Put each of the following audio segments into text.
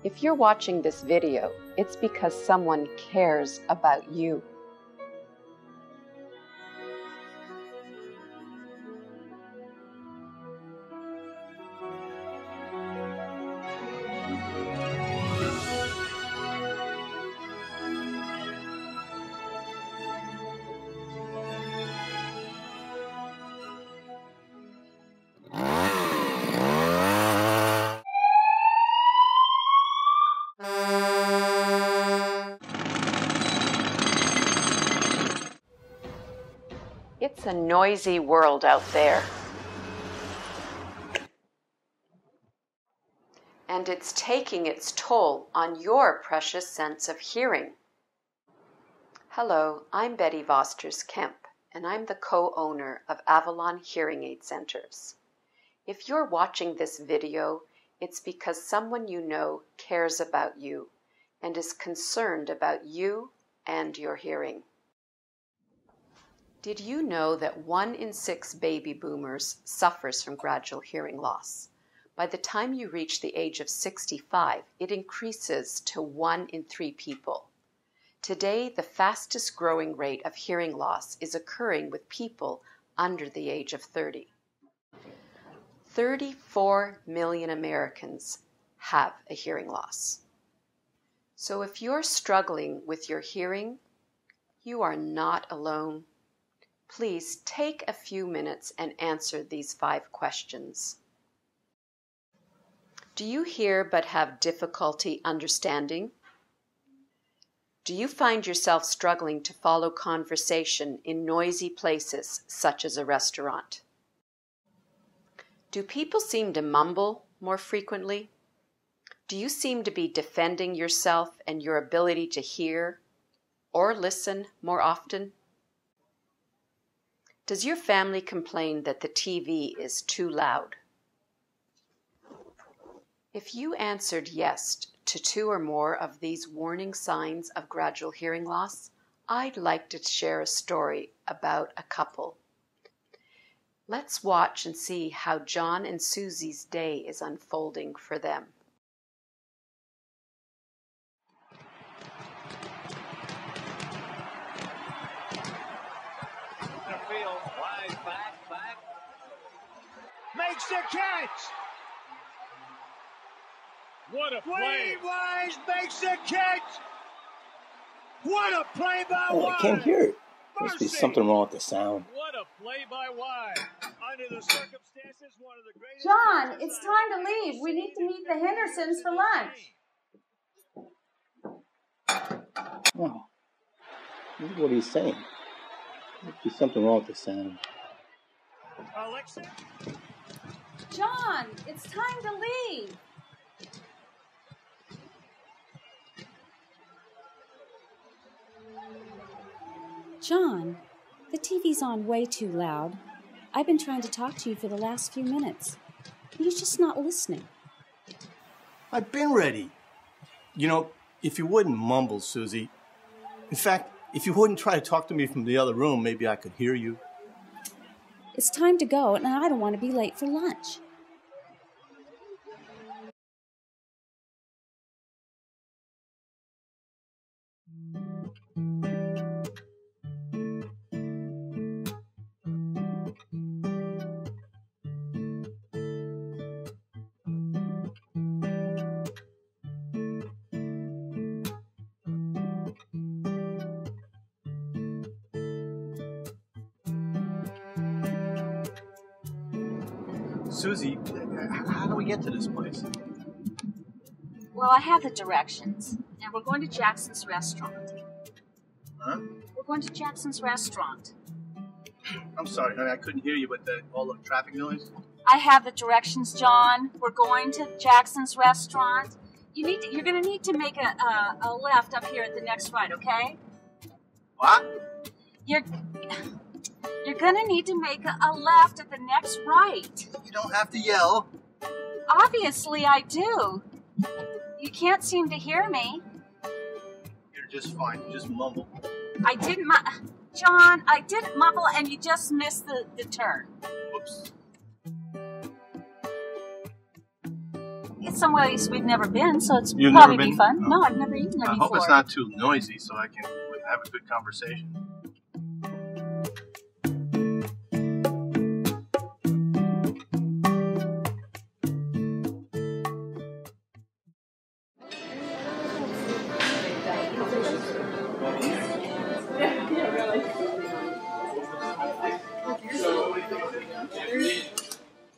If you're watching this video, it's because someone cares about you. It's a noisy world out there. And it's taking its toll on your precious sense of hearing. Hello, I'm Betty Vosters-Kemp, and I'm the co-owner of Avalon Hearing Aid Centers. If you're watching this video, it's because someone you know cares about you and is concerned about you and your hearing. Did you know that 1 in 6 baby boomers suffers from gradual hearing loss? By the time you reach the age of 65, it increases to 1 in 3 people. Today, the fastest growing rate of hearing loss is occurring with people under the age of 30. 34 million Americans have a hearing loss. So if you're struggling with your hearing, you are not alone. Please take a few minutes and answer these 5 questions. Do you hear but have difficulty understanding? Do you find yourself struggling to follow conversation in noisy places such as a restaurant? Do people seem to mumble more frequently? Do you seem to be defending yourself and your ability to hear or listen more often? Does your family complain that the TV is too loud? If you answered yes to 2 or more of these warning signs of gradual hearing loss, I'd like to share a story about a couple. Let's watch and see how John and Susie's day is unfolding for them. Makes the catch! What a play! Wise makes the catch! What a play by Wise! I can't hear it. Must be something wrong with the sound. What a play by Wise! Under the circumstances, one of the greatest... John, it's time to leave. We need to meet the Hendersons for lunch. Oh. This is what he's saying. Must be something wrong with the sound. Alexa? John, it's time to leave. John, the TV's on way too loud. I've been trying to talk to you for the last few minutes. You're just not listening. I've been ready. You know, if you wouldn't mumble, Susie. In fact, if you wouldn't try to talk to me from the other room, maybe I could hear you. It's time to go, and I don't want to be late for lunch. Susie, how do we get to this place? Well, I have the directions, and we're going to Jackson's restaurant. Huh? We're going to Jackson's restaurant. I'm sorry, honey, I couldn't hear you with all the traffic noise. I have the directions, John. We're going to Jackson's restaurant. You're going to need to make a left up here at the next right, okay? What? You're going to need to make a left at the next right. You don't have to yell. Obviously, I do. You can't seem to hear me. You're just fine. Just mumble. John, I didn't mumble, and you just missed the turn. Whoops. It's somewhere we've never been, so it's You've probably never be been? fun. Oh. No, I've never eaten there I before. hope it's not too noisy so I can have a good conversation.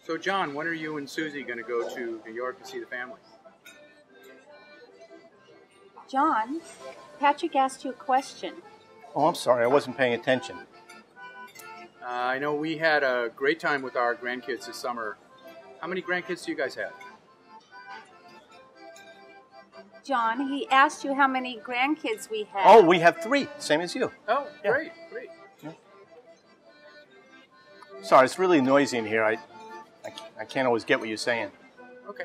So, John, when are you and Susie going to go to New York to see the family? John, Patrick asked you a question. Oh, I'm sorry. I wasn't paying attention. I know we had a great time with our grandkids this summer. How many grandkids do you guys have? John, he asked you how many grandkids we have. Oh, we have 3, same as you. Oh, Yeah. great. Yeah. Sorry, it's really noisy in here. I can't always get what you're saying. Okay.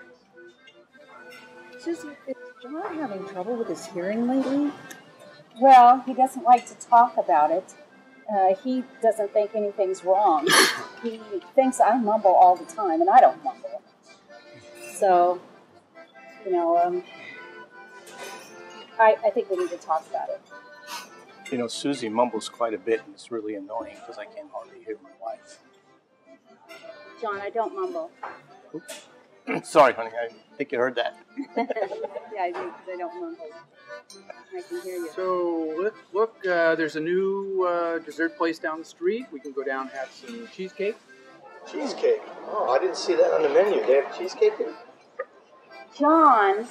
Susie, is John having trouble with his hearing lately? Well, he doesn't like to talk about it. He doesn't think anything's wrong. He thinks I mumble all the time, and I don't mumble. So, I think we need to talk about it. You know, Susie mumbles quite a bit, and it's really annoying because I can't hardly hear my wife. John, I don't mumble. Sorry, honey. I think you heard that. Yeah, I do, because I don't mumble. I can hear you. So, look, there's a new dessert place down the street. We can go down and have some cheesecake. Cheesecake? Oh, I didn't see that on the menu. They have cheesecake here? John,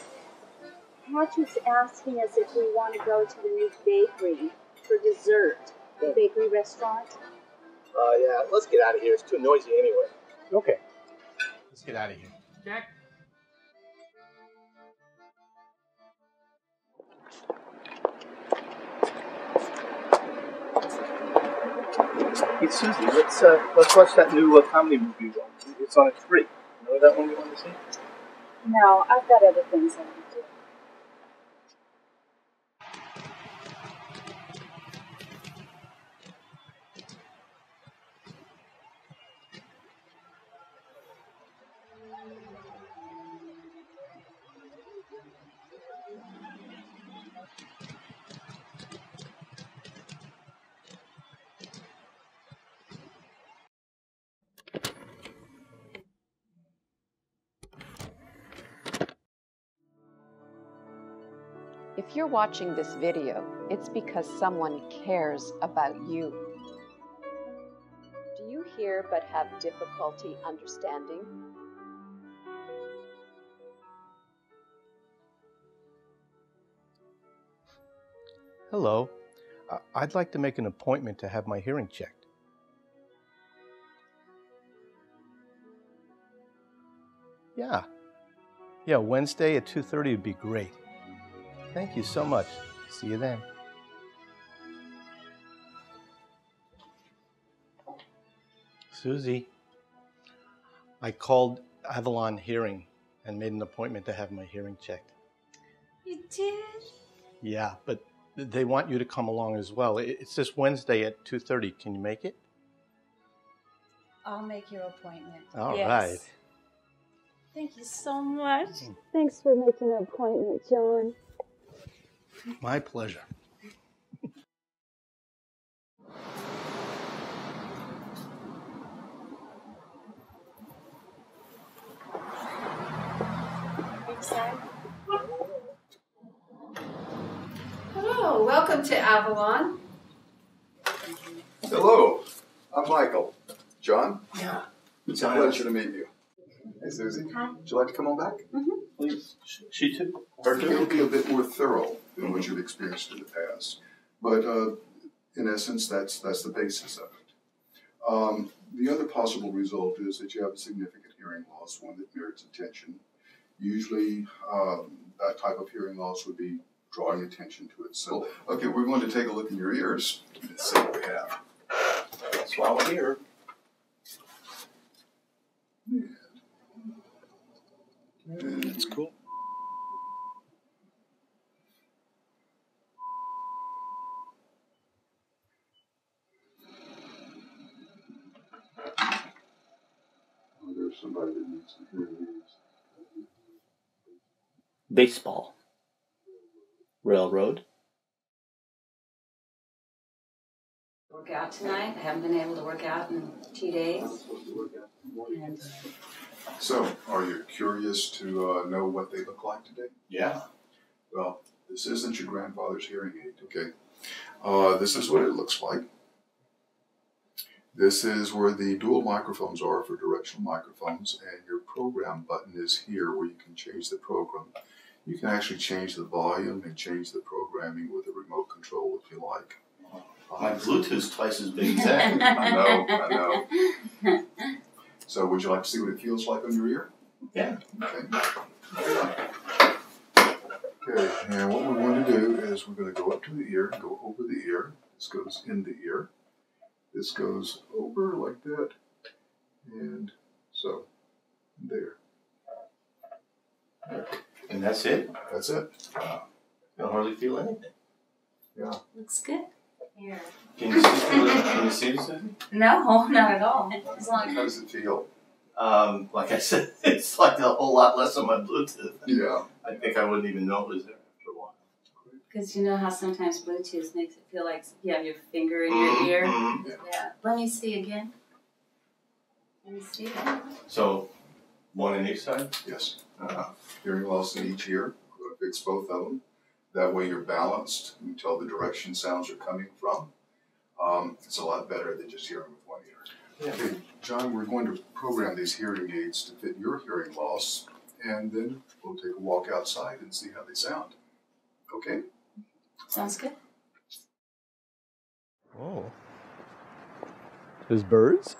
Patrick's asking us if we want to go to the new bakery for dessert. The bakery restaurant. Yeah. Let's get out of here. It's too noisy anyway. Okay. Let's get out of here. Jack? Hey, Susie, let's watch that new comedy movie. It's on at 3. You know that one you want to see? No, I've got other things I want to do. If you're watching this video, it's because someone cares about you. Do you hear but have difficulty understanding? Hello. I'd like to make an appointment to have my hearing checked. Yeah, Wednesday at 2:30 would be great. Thank you so much. See you then. Susie, I called Avalon Hearing and made an appointment to have my hearing checked. You did? Yeah, but they want you to come along as well. It's this Wednesday at 2:30. Can you make it? I'll make your appointment. All yes. right. Thank you so much. Thanks for making an appointment, John. My pleasure. Hello, welcome to Avalon. Hello, I'm Michael. John? Yeah. It's a pleasure to meet you. Hey, Susie. Hi. Would you like to come on back? Please. She too? Our day will be a bit more thorough than what you've experienced in the past. But in essence, that's the basis of it. The other possible result is that you have a significant hearing loss, one that merits attention. Usually, that type of hearing loss would be drawing attention to itself. Okay, we're going to take a look in your ears and see what we have. That's why we're here. That's cool. Oh, there's somebody that needs to hear these. baseball, railroad. Work out tonight. I haven't been able to work out in 2 days. And So, are you curious to know what they look like today? Yeah. Well, this isn't your grandfather's hearing aid, okay? This is what it looks like. This is where the dual microphones are for directional microphones, and your program button is here where you can change the program. You can actually change the volume and change the programming with a remote control if you like. My Bluetooth's twice as big as that. I know. So would you like to see what it feels like on your ear? Yeah. Okay. Okay, and what we're going to do is we're going to go up to the ear, go over the ear. This goes in the ear. This goes over like that, and so there. And that's it? That's it. I don't hardly feel anything. Yeah. looks good. Here. Can you see, can you see this? No, not at all. As long How does it feel? Like I said, it's like a whole lot less on my Bluetooth. Yeah. I think I wouldn't even know it was there after a while. Because you know how sometimes Bluetooth makes it feel like you have your finger in your ear? Mm-hmm. Yeah. Let me see again. Let me see. So, one in each side? Yes. Hearing loss in each ear. We're going to fix both of them. That way you're balanced. You tell the direction sounds are coming from. It's a lot better than just hearing with one ear. Yeah. Okay, John, we're going to program these hearing aids to fit your hearing loss, and then we'll take a walk outside and see how they sound. Okay? Sounds good. Oh. There's birds?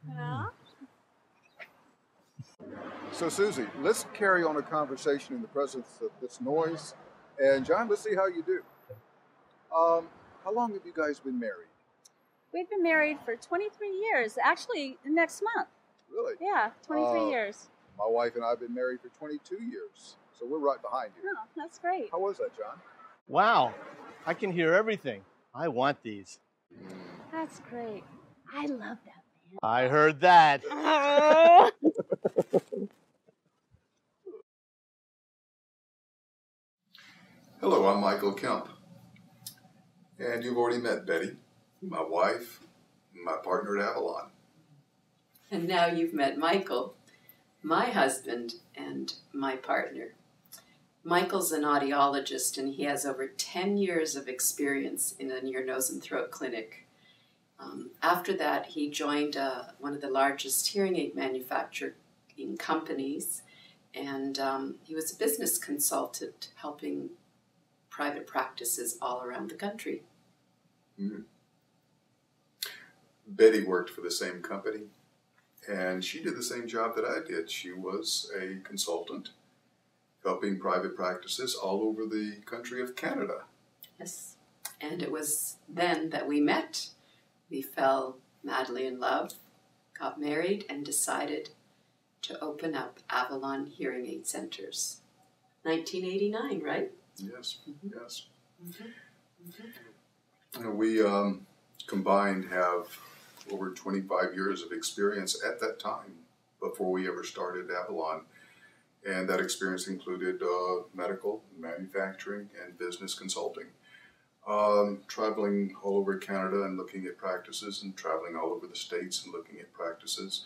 Yeah. So, Susie, let's carry on a conversation in the presence of this noise. And, John, let's see how you do. How long have you guys been married? We've been married for 23 years. Actually, next month. Really? Yeah, 23 years. My wife and I have been married for 22 years. So we're right behind you. Oh, that's great. How was that, John? Wow. I can hear everything. I want these. That's great. I love that man. I heard that. Hello, I'm Michael Kemp. And you've already met Betty, my wife, my partner at Avalon. And now you've met Michael, my husband and my partner. Michael's an audiologist, and he has over 10 years of experience in an ear, nose, and throat clinic. After that, he joined one of the largest hearing aid manufacturing companies, and he was a business consultant helping private practices all around the country. Mm-hmm. Betty worked for the same company, and she did the same job that I did. She was a consultant helping private practices all over the country of Canada. Yes, and it was then that we met. We fell madly in love, got married, and decided to open up Avalon Hearing Aid Centers. 1989, right? Yes, yes. Mm-hmm. Mm-hmm. And we combined have over 25 years of experience at that time before we ever started Avalon. And that experience included medical, manufacturing, and business consulting. Traveling all over Canada and looking at practices, and traveling all over the States and looking at practices.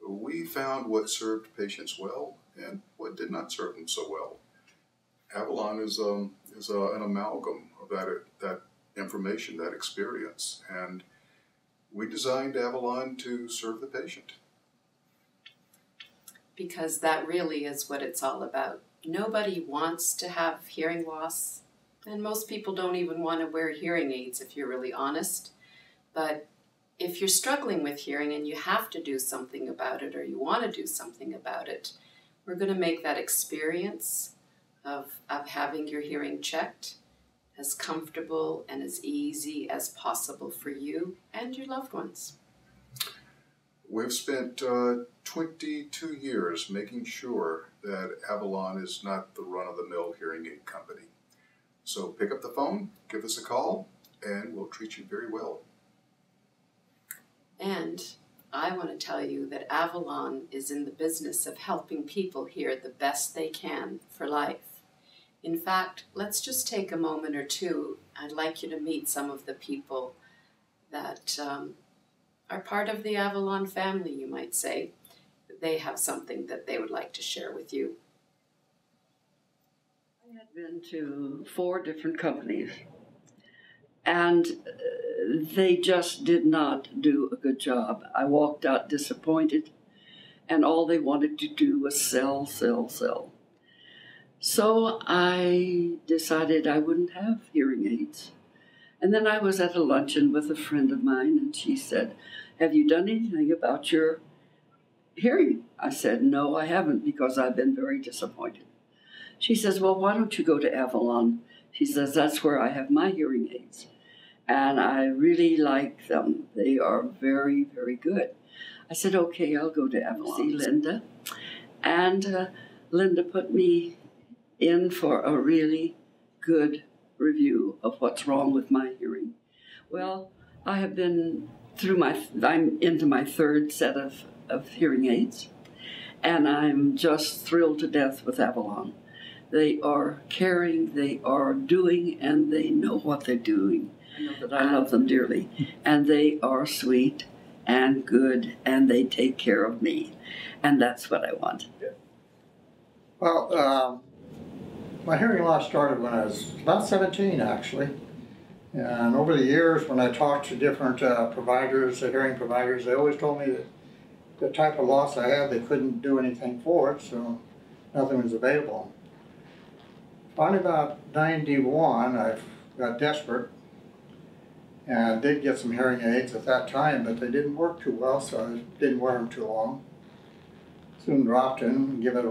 We found what served patients well and what did not serve them so well. Avalon is an amalgam of that information, that experience, and we designed Avalon to serve the patient. Because that really is what it's all about. Nobody wants to have hearing loss, and most people don't even want to wear hearing aids if you're really honest. But if you're struggling with hearing and you have to do something about it, or you want to do something about it, we're going to make that experience of having your hearing checked as comfortable and as easy as possible for you and your loved ones. We've spent 22 years making sure that Avalon is not the run-of-the-mill hearing aid company. So pick up the phone, give us a call, and we'll treat you very well. And I want to tell you that Avalon is in the business of helping people hear the best they can for life. In fact, let's just take a moment or two. I'd like you to meet some of the people that are part of the Avalon family, you might say. They have something that they would like to share with you. I had been to 4 different companies, and they just did not do a good job. I walked out disappointed, and all they wanted to do was sell, sell, sell. So I decided I wouldn't have hearing aids. And then I was at a luncheon with a friend of mine, and she said, "Have you done anything about your hearing?" I said, "No, I haven't, because I've been very disappointed." She says, "Well, why don't you go to Avalon?" She says, "That's where I have my hearing aids. And I really like them. They are very, very good." I said, "Okay, I'll go to Avalon." See Linda. And Linda put me in for a really good review of what's wrong with my hearing. Well, I have been through I'm into my 3rd set of hearing aids, and I'm just thrilled to death with Avalon. They are caring, they are doing, and they know what they're doing. I know that I love them dearly, and they are sweet and good, and they take care of me, and that's what I want. Well, my hearing loss started when I was about 17, actually. And over the years, when I talked to different providers, hearing providers, they always told me that the type of loss I had, they couldn't do anything for it, so nothing was available. Finally, about 91, I got desperate and did get some hearing aids at that time, but they didn't work too well, so I didn't wear them too long. Soon dropped in and give it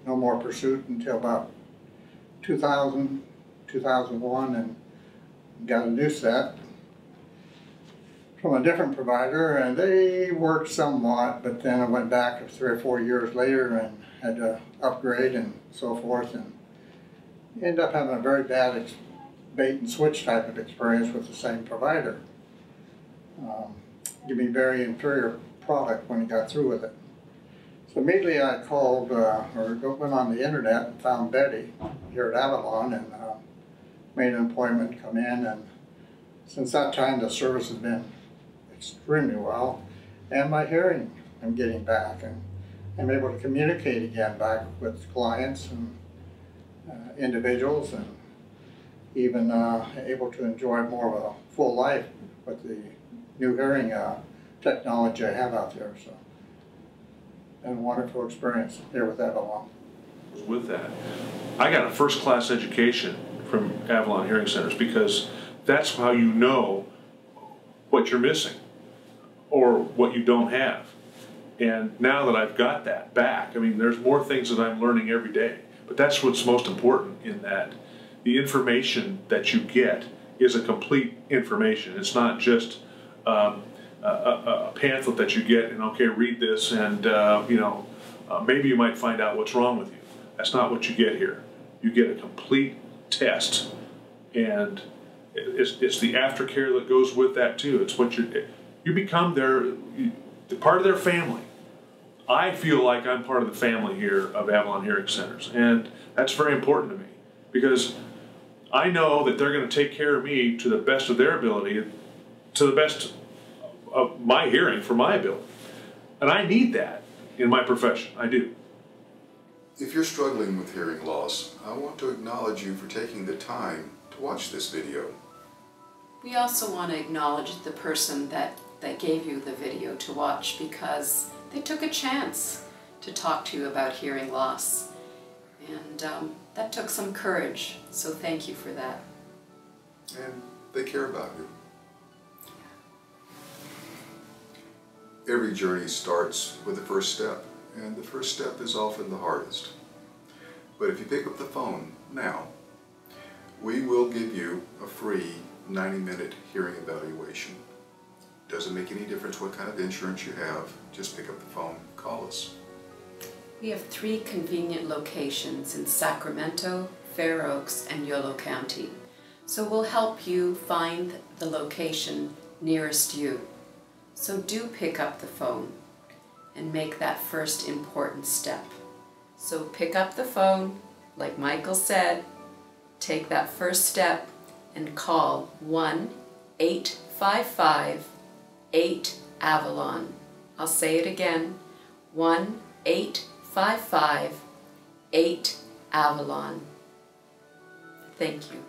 no more pursuit until about 2000, 2001, and got a new set from a different provider, and they worked somewhat, but then I went back 3 or 4 years later and had to upgrade and so forth, and ended up having a very bad bait and switch type of experience with the same provider. Give me a very inferior product when he got through with it. So immediately I called, went on the internet and found Betty here at Avalon, and made an appointment to come in, and since that time the service has been extremely well, and my hearing I'm getting back, and I'm able to communicate again back with clients and individuals, and even able to enjoy more of a full life with the new hearing technology I have out there. So, been a wonderful experience here with Avalon. With that, I got a first-class education from Avalon Hearing Centers, because that's how you know what you're missing or what you don't have. And now that I've got that back, I mean, there's more things that I'm learning every day, but that's what's most important, in that the information that you get is a complete information. It's not just a pamphlet that you get and, okay, read this and maybe you might find out what's wrong with you. That's not what you get here. You get a complete test, and it's the aftercare that goes with that too. It's what you become part of their family. I feel like I'm part of the family here of Avalon Hearing Centers, and that's very important to me, because I know that they're going to take care of me to the best of their ability, to the best of my hearing for my ability, and I need that in my profession. I do. If you're struggling with hearing loss, I want to acknowledge you for taking the time to watch this video. We also want to acknowledge the person that gave you the video to watch, because they took a chance to talk to you about hearing loss. And that took some courage, so thank you for that. And they care about you. Every journey starts with the first step, and the first step is often the hardest. But if you pick up the phone now, we will give you a free 90-minute hearing evaluation. Doesn't make any difference what kind of insurance you have, just pick up the phone, call us. We have 3 convenient locations in Sacramento, Fair Oaks, and Yolo County. So we'll help you find the location nearest you. So do pick up the phone and make that first important step. So pick up the phone, like Michael said, take that first step and call 1-855-8-AVALON. I'll say it again, 1-855-8-AVALON. Thank you.